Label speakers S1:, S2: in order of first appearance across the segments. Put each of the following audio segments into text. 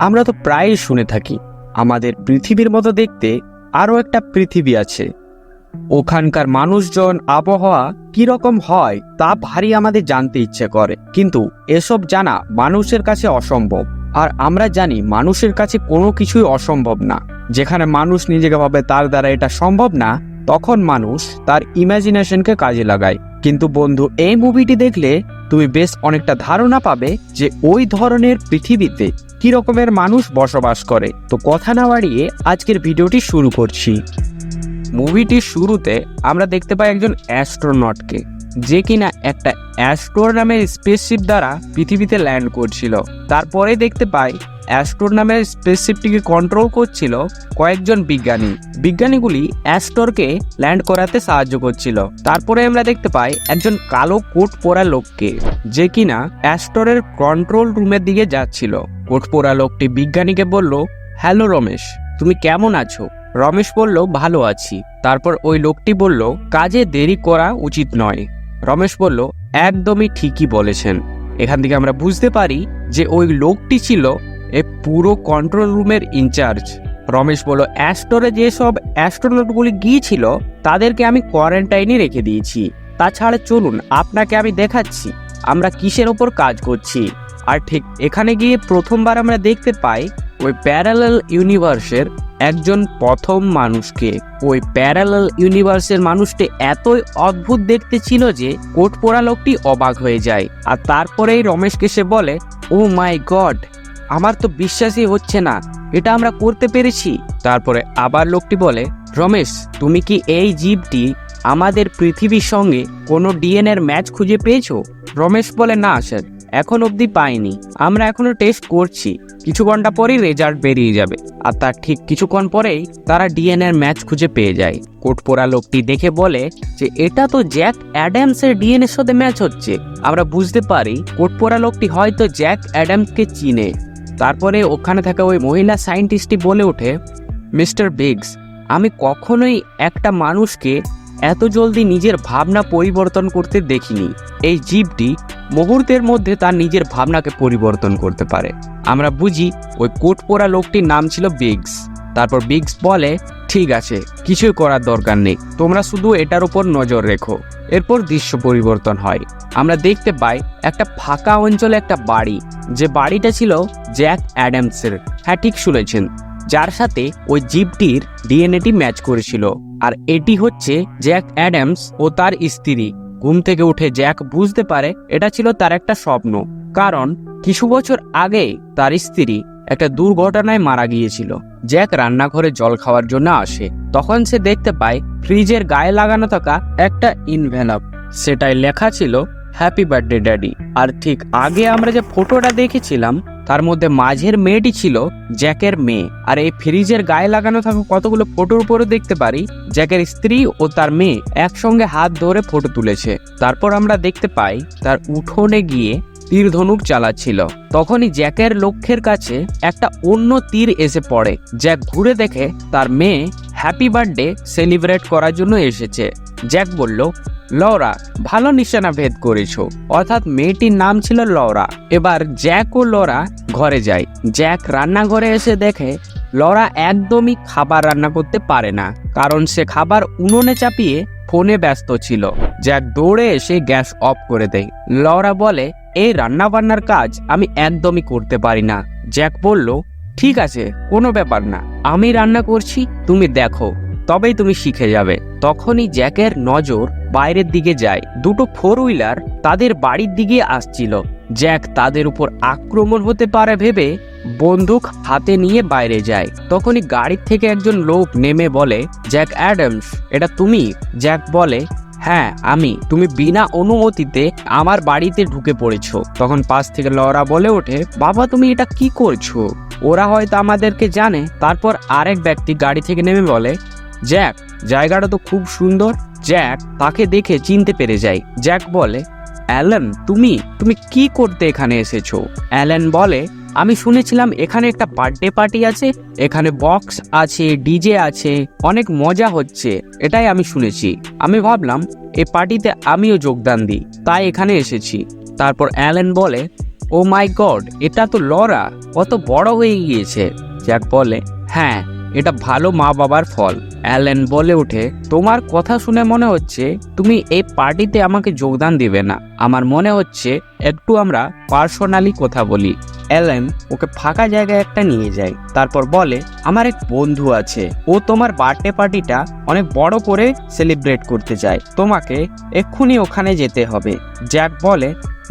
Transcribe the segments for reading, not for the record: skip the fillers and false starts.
S1: আমরা তো প্রায়ই শুনে থাকি আমাদের পৃথিবীর মতো দেখতে আরও একটা পৃথিবী আছে। ওখানকার মানুষজন, আবহাওয়া কি রকম হয় তা ভারী আমাদের জানতে ইচ্ছে করে, কিন্তু এসব জানা মানুষের কাছে অসম্ভব। আর আমরা জানি মানুষের কাছে কোনো কিছুই অসম্ভব না। যেখানে মানুষ নিজেকে ভাবে তার দ্বারা এটা সম্ভব না, তখন মানুষ তার ইমাজিনেশনকে কাজে লাগায়। কিন্তু বন্ধু, এই মুভিটি দেখলে তুমি বেশ অনেকটা ধারণা পাবে যে ওই ধরনের পৃথিবীতে কি রকমের মানুষ বসবাস করে। তো কথা না বাড়িয়ে আজকের ভিডিওটি শুরু করছি। মুভিটির শুরুতে আমরা দেখতে পাই একজন অ্যাস্ট্রোনটকে, যে কিনা একটা অ্যাস্ট্রোর নামের স্পেসশিপ দ্বারা পৃথিবীতে ল্যান্ড করছিল। তারপরে দেখতে পাই অ্যাস্ট্রোর নামের স্পেসশিপটিকে কন্ট্রোল করছিল কয়েকজন বিজ্ঞানীগুলি অ্যাস্ট্রোরকে ল্যান্ড করাতে সাহায্য করছিল। তারপরে আমরা দেখতে পাই একজন কালো কোট পরা লোককে, যে কিনা অ্যাস্ট্রোরের কন্ট্রোল রুমের দিকে যাচ্ছিল। কোট পরা লোকটি বিজ্ঞানীকে বলল, হ্যালো রমেশ, তুমি কেমন আছো? রমেশ বলল, ভালো আছি। তারপর ওই লোকটি বলল, কাজে দেরি করা উচিত নয়। রমেশ বলল, একদমই ঠিকই বলেছেন। এখান থেকে আমরা বুঝতে পারি যে ওই লোকটি ছিল এই পুরো কন্ট্রোল রুমের ইনচার্জ। রমেশ বলল, অ্যাস্ট্রোরে যেসব অ্যাস্ট্রোনটগুলি গিয়েছিল তাদেরকে আমি কোয়ারেন্টাইনে রেখে দিয়েছি। তাছাড়া চলুন আপনাকে আমি দেখাচ্ছি আমরা কিসের ওপর কাজ করছি। আর ঠিক এখানে গিয়ে প্রথমবার আমরা দেখতে পাই ওই প্যারালাল ইউনিভার্সের একজন প্রথম মানুষকে। ওই প্যারালাল ইউনিভার্সের মানুষটি এতই অদ্ভুত দেখতে ছিল যে কোট পরা লোকটি অবাক হয়ে যায়। আর তারপরেই রমেশকে সে বলে, ও মাই গড, আমার তো বিশ্বাসই হচ্ছে না এটা আমরা করতে পেরেছি। তারপরে আবার লোকটি বলে, রমেশ, তুমি কি এই জীবটি আমাদের পৃথিবীর সঙ্গে কোনো ডিএনএর ম্যাচ খুঁজে পেয়েছো? রমেশ বলে, না স্যার, এখন অবধি পাইনি, আমরা এখনো টেস্ট করছি, কিছু ঘন্টা পরেই রেজাল্ট বেরিয়ে যাবে। আর তার ঠিক কিছুক্ষণ পরেই তারা ডিএনএর ম্যাচ খুঁজে পেয়ে যায়। কোট পরা লোকটি দেখে বলে যে এটা তো জ্যাক অ্যাডামসের ডিএনএর সাথে ম্যাচ হচ্ছে। আমরা বুঝতে পারি কোট পরা লোকটি হয়তো জ্যাক অ্যাডামসকে চিনে। তারপরে ওখানে থাকা ওই মহিলা সায়েন্টিস্টটি বলে ওঠে, মিস্টার বিগস, আমি কখনোই একটা মানুষকে এত জলদি নিজের ভাবনা পরিবর্তন করতে দেখিনি। এই জীবটি মুহূর্তের মধ্যে তার নিজের ভাবনাকে পরিবর্তন করতে পারে। আমরা বুঝি ওই কোট পরা লোকটির নাম ছিল বিগস। তারপর বিগস বলে, ঠিক আছে, কিছুই করার দরকার নেই, তোমরা শুধু এটার উপর নজর রেখো। এরপর দৃশ্য পরিবর্তন হয়। আমরা দেখতে পাই একটা ফাঁকা অঞ্চলে একটা বাড়ি, যে বাড়িটা ছিল জ্যাক অ্যাডামসের। হ্যাঁ, ঠিক শুনেছেন, যার সাথে ওই জীবটির ডিএনএটি ম্যাচ করেছিল। আর এটি হচ্ছে জ্যাক অ্যাডামস ও তার স্ত্রী। ঘুম থেকে উঠে জ্যাক বুঝতে পারে এটা ছিল তার একটা স্বপ্ন, কারণ কিছু বছর আগে তার স্ত্রী একটা দুর্ঘটনায় মারা গিয়েছিল। জ্যাক রান্নাঘরে জল খাওয়ার জন্য আসে, তখন সে দেখতে পায় ফ্রিজের গায়ে লাগানো থাকা একটা ইনভেলপ, সেটাই লেখা ছিল হ্যাপি বার্থডে ড্যাডি। আর ঠিক আগে আমরা যে ফটোটা দেখেছিলাম তার মধ্যে মাঝের মেয়েটি ছিল জ্যাকের মেয়ে। আর এই ফ্রিজের গায়ে লাগানো থাকা কতগুলো ফটোর উপরে দেখতে পারি জ্যাকের স্ত্রী ও তার মেয়ে একসঙ্গে হাত ধরে ফটো তুলেছে। তারপর আমরা দেখতে পাই তার উঠোনে গিয়ে তীর ধনুক চালাচ্ছিল। তখনই জ্যাকের লক্ষ্যের কাছে একটা অন্য তীর এসে পড়ে। জ্যাক ঘুরে দেখে তার মেয়ে হ্যাপি বার্থডে সেলিব্রেট করার জন্য এসেছে। জ্যাক বলল, লরা, ভালো নিশানা ভেদ করেছো। অর্থাৎ মেয়েটির নাম ছিল লরা। এবার জ্যাক ও লরা ঘরে যায়। জ্যাক রান্নাঘরে এসে দেখে লরা একদমই খাবার রান্না করতে পারে না, কারণ সে খাবার উনুনে চাপিয়ে ফোনে ব্যস্ত ছিল। জ্যাক দৌড়ে এসে গ্যাস অফ করে দেয়। লরা বলে, এই রান্না বান্নার কাজ আমি একদমই করতে পারি না। জ্যাক বলল, ঠিক আছে, কোনো ব্যাপার না, আমি রান্না করছি, তুমি দেখো, তবেই তুমি শিখে যাবে। তখনই জ্যাকের নজর বাইরের দিকে যায়। দুটো 4 হুইলার তাদের বাড়ির দিকে আসছিল। জ্যাক তাদের উপর আক্রমণ হতে পারে ভেবে বন্দুক হাতে নিয়ে বাইরে যায়। তখনই গাড়ির থেকে একজন লোক নেমে বলে, জ্যাক অ্যাডামস, এটা তুমি? জ্যাক বলে, হ্যাঁ আমি। তুমি বিনা অনুমতিতে আমার বাড়িতে ঢুকে পড়েছো। তখন পাশ থেকে লরা বলে ওঠে, বাবা তুমি এটা কি করছো? ওরা হয়তো আমাদেরকে জানে। তারপর আরেক ব্যক্তি গাড়ি থেকে নেমে বলে, জ্যাক, জায়গাটা তো খুব সুন্দর। জ্যাক তাকে দেখে চিনতে পেরে যায়। জ্যাক বলে, অ্যালেন, তুমি কি করতে এখানে এসেছো? অ্যালেন বলে, আমি শুনেছিলাম এখানে একটা বার্থডে পার্টি আছে, এখানে বক্স আছে, ডিজে আছে, অনেক মজা হচ্ছে, এটাই আমি শুনেছি। আমি ভাবলাম এই পার্টিতে আমিও যোগদান দিই, তাই এখানে এসেছি। তারপর অ্যালেন বলে, ও মাই গড, এটা তো লরা, কত বড় হয়ে গিয়েছে। জ্যাক বলে, হ্যাঁ, এটা ভালো মা বাবার ফল। অ্যালেন বলে ওঠে, তোমার কথা শুনে মনে হচ্ছে তুমি এই পার্টিতে আমাকে যোগদান দিবে না। আমার মনে হচ্ছে একটু আমরা পার্সোনালি কথা বলি। অ্যালেন ওকে ফাঁকা জায়গায় একটা নিয়ে যায়, তারপর বলে, আমার এক বন্ধু আছে, ও তোমার বার্থডে পার্টিটা অনেক বড় করে সেলিব্রেট করতে চায়, তোমাকে এক্ষুনি ওখানে যেতে হবে। জ্যাক বলে,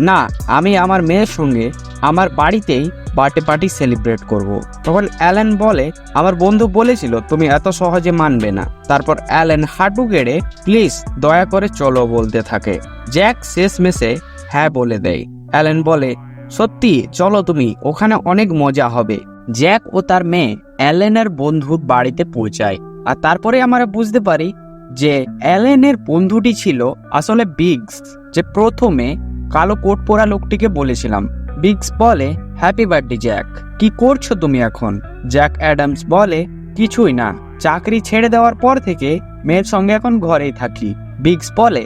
S1: না, আমি আমার মেয়ের সঙ্গে আমার বাড়িতেই বার্থডে পার্টি সেলিব্রেট করব। তখন অ্যালেন বলে, আমার বন্ধু বলেছিল তুমি এত সহজে মানবে না। তারপর অ্যালেন হাঁটু গেড়ে প্লিজ দয়া করে চলো বলতে থাকে। জ্যাক শেষমেশে হ্যাঁ বলে দেয়। অ্যালেন বলে, সত্যি চলো তুমি, ওখানে অনেক মজা হবে। জ্যাক ও তার মেয়ে অ্যালেনের বন্ধুর বাড়িতে পৌঁছায়, আর তারপরে আমরা বুঝতে পারি যে অ্যালেনের বন্ধুটি ছিল আসলে বিগস, যে প্রথমে কালো কোট পরা লোকটিকে বলেছিলাম। বিগস বলে, হ্যাপি বার্থডে জ্যাক, কি করছো তুমি এখন? জ্যাক অ্যাডামস বলে, কিছুই না, চাকরি ছেড়ে দেওয়ার পর থেকে মেয়ের সঙ্গে এখন ঘরেই থাকি। বিগস বলে,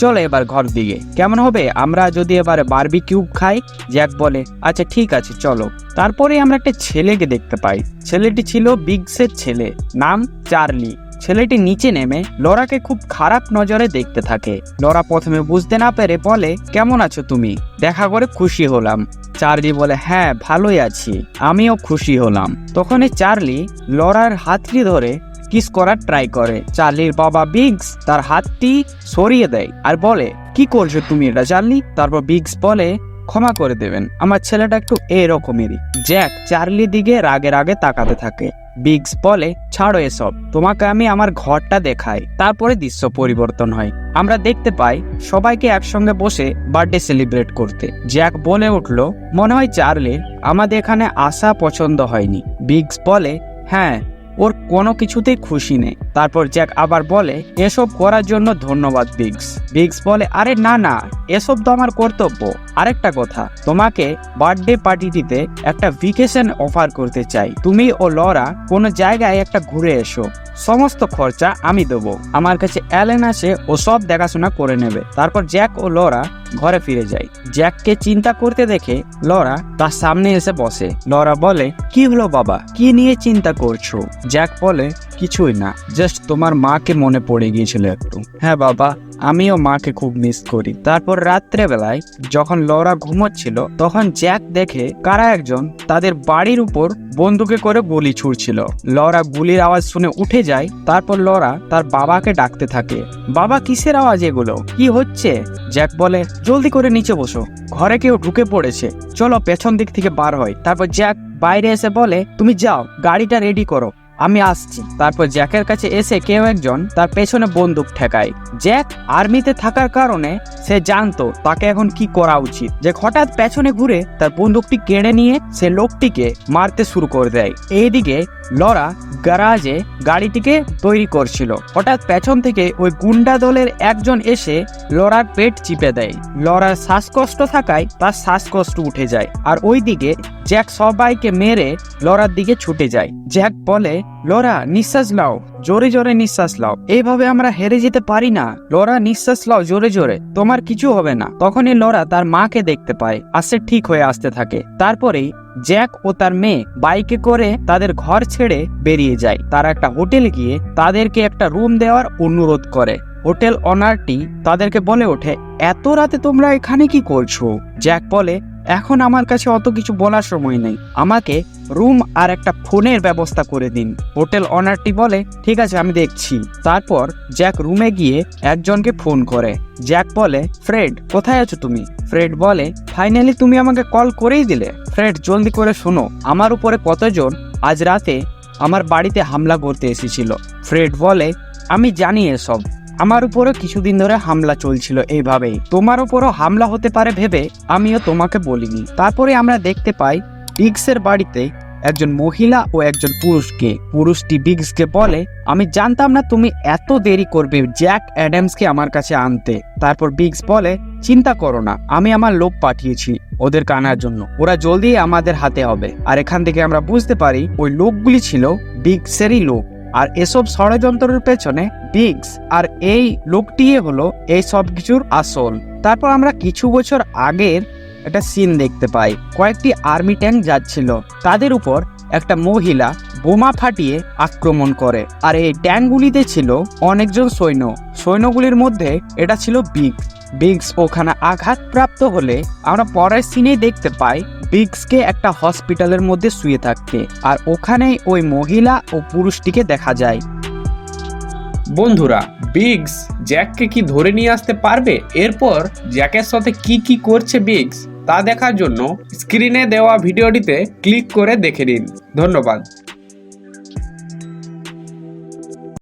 S1: চলো এবার ঘর দিকে, কেমন হবে আমরা যদি এবারে বারবিকিউ খাই? জ্যাক বলে, আচ্ছা ঠিক আছে চলো। তারপরে আমরা একটা ছেলেকে দেখতে পাই। ছেলেটি ছিল বিগসের ছেলে, নাম চার্লি। ছেলেটি নিচে নেমে লরাকে খুব খারাপ নজরে দেখতে থাকে। লরা প্রথমে বুঝতে না পেরে বলে, কেমন আছো তুমি? দেখা করে খুশি হলাম। চার্লি বলে, হ্যাঁ ভালোই আছি, আমিও খুশি হলাম। তখনই চার্লি লরার হাতটি ধরে কিস করার ট্রাই করে। চার্লির বাবা বিগস তার হাতটি সরিয়ে দেয় আর বলে, কি করছো তুমি এটা চার্লি? তারপর বিগস বলে, ক্ষমা করে দেবেন, আমার ছেলেটা একটু এরকমেরই। জ্যাক চার্লির দিকে রাগে রাগে তাকাতে থাকে। বিগস বলে, ছাড়ো এসব, তোমাকে আমি আমার ঘরটা দেখাই। তারপরে দৃশ্য পরিবর্তন হয়, আমরা দেখতে পাই সবাইকে একসঙ্গে বসে বার্থডে সেলিব্রেট করতে। জ্যাক বলে উঠলো, মনে হয় চার্লির আমাদের এখানে আসা পছন্দ হয়নি। বিগস বলে, হ্যাঁ, ওর কোনো কিছুতেই খুশি নেই। তারপর জ্যাক আবার বলে, এসব করার জন্য ধন্যবাদ বিগস। বিগস বলে, আরে না না, এসব তো আমার কর্তব্য। আরেকটা কথা, তোমাকে বার্থডে পার্টিটিতে একটা ভ্যাকেশন অফার করতে চাই। তুমি ও লরা কোনো জায়গায় একটা ঘুরে এসো, সমস্ত খরচা আমি দেবো। আমার কাছে অ্যালেন আছে, ও সব দেখাশোনা করে নেবে। তারপর জ্যাক ও লরা ঘরে ফিরে যায়। জ্যাককে চিন্তা করতে দেখে লরা তার সামনে এসে বসে। লরা বলে, কি হলো বাবা, কি নিয়ে চিন্তা করছো? জ্যাক বলে, কিছুই না, জাস্ট তোমার মাকে মনে পড়ে গিয়েছিল একটু। হ্যাঁ বাবা, আমিও মাকে খুব মিস করি। তারপর রাত্রে বেলায় যখন লরা ঘুমোচ্ছিল, তখন জ্যাক দেখে কারা একজন তাদের বাড়ির উপর বন্দুকে করে গুলি ছুড়ছিল। লরা গুলির আওয়াজ শুনে উঠে যায়। তারপর লরা তার বাবাকে ডাকতে থাকে, বাবা কিসের আওয়াজ এগুলো, কি হচ্ছে? জ্যাক বলে, জলদি করে নিচে বসো, ঘরে কেউ ঢুকে পড়েছে, চলো পেছন দিক থেকে বার হয়। তারপর জ্যাক বাইরে এসে বলে, তুমি যাও, গাড়িটা রেডি করো, আমি আসছি। তারপর জ্যাকের কাছে এসে কেউ একজন তার পেছনে বন্দুক ঠেকায়। জ্যাক আর্মিতে থাকার কারণে সে জানতো তাকে এখন কি করা উচিত। যে হঠাৎ পেছনে ঘুরে তার বন্দুকটি কেড়ে নিয়ে সে লোকটিকে মারতে শুরু করে দেয়। এইদিকে লরা গ্যারাজে গাড়িটিকে তৈরি করছিল। হঠাৎ পেছন থেকে ওই গুন্ডা দলের একজন এসে লরার পেট চিপে দেয়। লরার শ্বাসকষ্ট থাকায় তার শ্বাসকষ্ট উঠে যায়। আর ওইদিকে জ্যাক সবাইকে মেরে লরার দিকে ছুটে যায়। জ্যাক বলে, লরা নিঃশ্বাস নাও, জোরে জোরে নিঃশ্বাস নাও, এইভাবে আমরা হেরে যেতে পারি না। লরা নিঃশ্বাস নাও জোরে জোরে, তোমার কিছু হবে না। তখনই লরা তার মাকে দেখতে পায়, আস্তে ঠিক হয়ে আসতে থাকে। তারপরেই জ্যাক ও তার মেয়ে বাইকে করে তাদের ঘর ছেড়ে বেরিয়ে যায়। তারা একটা হোটেলে গিয়ে তাদেরকে একটা রুম দেওয়ার অনুরোধ করে। হোটেল অনারটি তাদেরকে বলে ওঠে, এত রাতে তোমরা এখানে কি করছো? জ্যাক বলে, এখন আমার কাছে অত কিছু বলার সময় নেই, আমাকে রুম আর একটা ফোনের ব্যবস্থা করে দিন। হোটেল অনারটি বলে, ঠিক আছে আমি দেখছি। তারপর জ্যাক রুমে গিয়ে একজনকে ফোন করে। জ্যাক বলে, ফ্রেড কোথায় আছো তুমি? ফ্রেড বলে, ফাইনালি তুমি আমাকে কল করেই দিলে। ফ্রেড জলদি করে শোনো, আমার উপরে কতজন আজ রাতে আমার বাড়িতে হামলা করতে এসেছিল। ফ্রেড বলে, আমি জানি এসব, আমার উপরও কিছুদিন ধরে হামলা চলছিল এইভাবেই, তোমার উপরও হামলা হতে পারে ভেবে আমিও তোমাকে বলিনি। তারপরে আমরা দেখতে পাই বিগসের বাড়িতে একজন মহিলা ও একজন পুরুষকে। পুরুষটি বিগসকে বলে, আমি জানতাম না তুমি এত দেরি করবে জ্যাক অ্যাডামসকে আমার কাছে আনতে। তারপর বিগস বলে, চিন্তা করো না, আমি আমার লোক পাঠিয়েছি ওদের আনার জন্য, ওরা জলদি আমাদের হাতে হবে। আর এখান থেকে আমরা বুঝতে পারি ওই লোকগুলি ছিল বিগসেরই লোক, আর এসব ষড়যন্ত্রের পেছনে বিগস আর এই লোকটি হলো এই সব কিছুর আসল। তারপর আমরা কিছু বছর আগের একটা সিন দেখতে পাই। কয়েকটি আর্মি ট্যাঙ্ক যাচ্ছিল, তাদের উপর একটা মহিলা বোমা ফাটিয়ে আক্রমণ করে। আর এই ট্যাঙ্কগুলিতে ছিল অনেকজন সৈন্যগুলির মধ্যে এটা ছিল বিগস ওখানে আঘাতপ্রাপ্ত হলে আমরা পরের সিনেই দেখতে পাই বিগসকে একটা হসপিটালের মধ্যে শুয়ে থাকতে, আর ওখানেই ওই মহিলা ও পুরুষটিকে দেখা যায়।
S2: বন্ধুরা, বিগস জ্যাককে কি ধরে নিয়ে আসতে পারবে? এরপর জ্যাকের সাথে কি কি করছে বিগস তা দেখার জন্য স্ক্রিনে দেওয়া ভিডিওটিতে ক্লিক করে দেখে নিন। ধন্যবাদ।